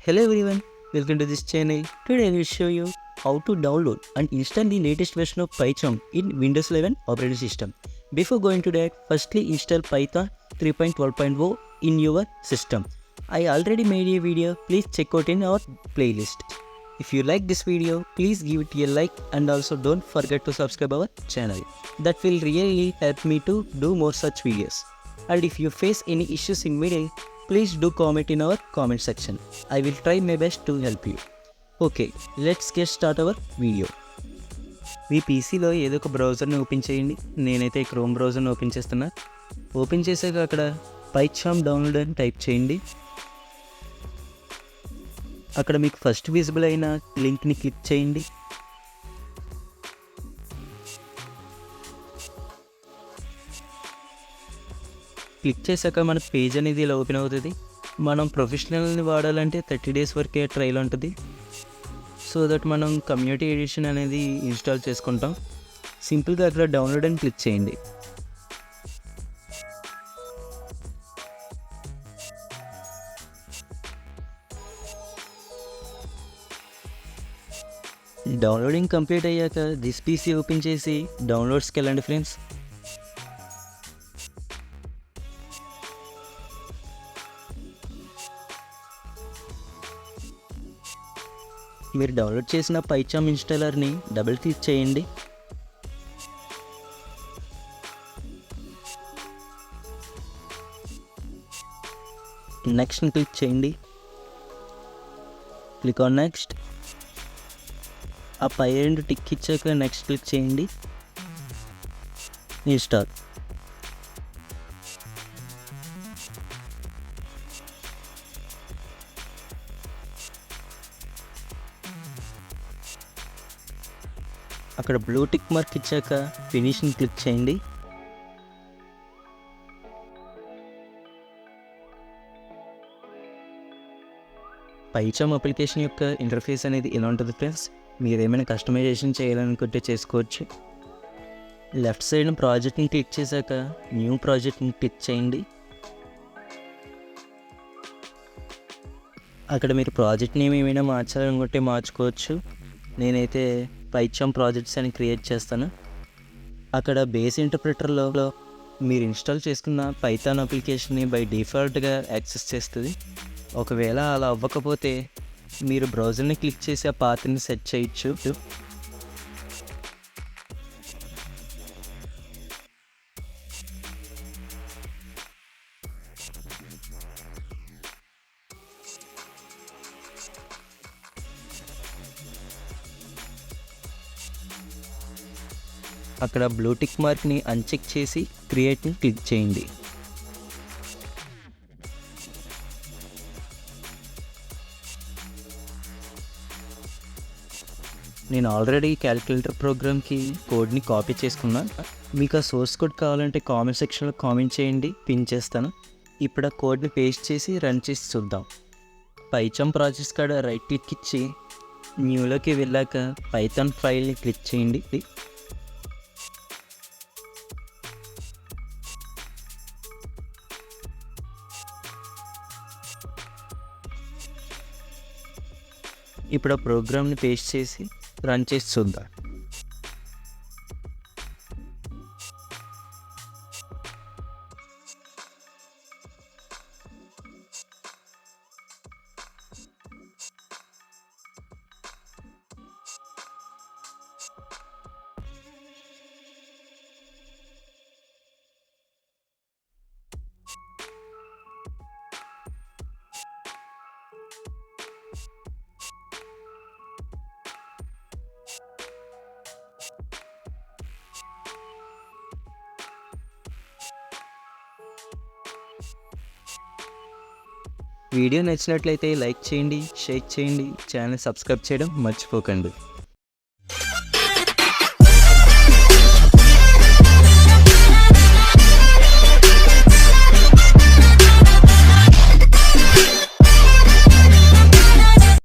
Hello everyone, welcome to this channel. Today I will show you how to download and install the latest version of pycharm in Windows 11 operating system. Before going to that, firstly install Python 3.12.0 in your system. I already made a video, please check out in our playlist. If you like this video, please give it a like and also don't forget to subscribe our channel. That will really help me to do more such videos. And if you face any issues in video, please do comment in our comment section. I will try my best to help you. Okay, let's get start our video. మీ పీసీలో ఏదో ఒక బ్రౌజర్ని open చేయండి. నేనైతే chrome బ్రౌజర్ని open చేస్తున్నా. Open చేశాక అక్కడ pycharm download అని type చేయండి. అక్కడ మీకు ఫస్ట్ విజిబుల్ అయిన లింక్ని క్లిక్ చేయండి. క్లిక్ చేశాక మన పేజ్ అనేది ఇలా ఓపెన్ అవుతుంది. మనం ప్రొఫెషనల్ని వాడాలంటే 30 days వరకే ట్రయల్ ఉంటుంది. సో దట్ మనం కమ్యూనిటీ ఎడిషన్ అనేది ఇన్స్టాల్ చేసుకుంటాం. సింపుల్గా అక్కడ డౌన్లోడ్ అని క్లిక్ చేయండి. డౌన్లోడింగ్ కంప్లీట్ అయ్యాక దిస్ పీసీ ఓపెన్ చేసి డౌన్లోడ్స్కి వెళ్ళండి ఫ్రెండ్స్. మీరు డౌన్లోడ్ చేసిన pycharm ఇన్స్టాలర్ని డబుల్ క్లిక్ చేయండి. నెక్స్ట్ని క్లిక్ చేయండి. Click on next. ఆ పై రెండు టిక్ ఇచ్చాక నెక్స్ట్ క్లిక్ చేయండి. ఇన్స్టాల్. అక్కడ బ్లూ టిక్ మార్క్ ఇచ్చాక ఫినిష్ని క్లిక్ చేయండి. pycharm అప్లికేషన్ యొక్క ఇంటర్ఫేస్ అనేది ఇలా ఉంటుంది ఫ్రెండ్స్. మీరు ఏమైనా కస్టమైజేషన్ చేయాలనుకుంటే చేసుకోవచ్చు. లెఫ్ట్ సైడ్ ప్రాజెక్ట్ని క్లిక్ చేశాక న్యూ ప్రాజెక్ట్ని క్లిక్ చేయండి. అక్కడ మీరు ప్రాజెక్ట్ నేమ్ ఏమైనా మార్చాలనుకుంటే మార్చుకోవచ్చు. నేనైతే pycharm ప్రాజెక్ట్స్ అని క్రియేట్ చేస్తాను. అక్కడ బేస్ ఇంటర్ప్రిటర్లో మీరు ఇన్స్టాల్ చేసుకున్న పైథాన్ అప్లికేషన్ని బై డిఫాల్ట్గా యాక్సెస్ చేస్తుంది. ఒకవేళ అలా అవ్వకపోతే మీరు బ్రౌజర్ని క్లిక్ చేసి ఆ పాత్ని సెట్ చేయొచ్చు. అక్కడ బ్లూ టిక్ మార్క్ని అన్చెక్ చేసి క్రియేట్ని క్లిక్ చేయండి. నేను ఆల్రెడీ క్యాలిక్యులేటర్ ప్రోగ్రామ్కి కోడ్ని కాపీ చేసుకున్నా. మీకు ఆ సోర్స్ కోడ్ కావాలంటే కామెంట్ సెక్షన్లో కామెంట్ చేయండి, పిన్ చేస్తాను. ఇప్పుడు ఆ కోడ్ని పేస్ట్ చేసి రన్ చేసి చూద్దాం. pycharm ప్రాజెక్ట్స్ కాడ రైట్ క్లిక్ ఇచ్చి న్యూలోకి వెళ్ళాక పైథాన్ ఫైల్ని క్లిక్ చేయండి. ఇప్పుడు ఆ ప్రోగ్రామ్ని పేస్ట్ చేసి రన్ చేసి చూద్దాం. వీడియో నచ్చినట్లయితే లైక్ చేయండి, షేర్ చేయండి, ఛానల్ సబ్స్క్రైబ్ చేయడం మర్చిపోకండి.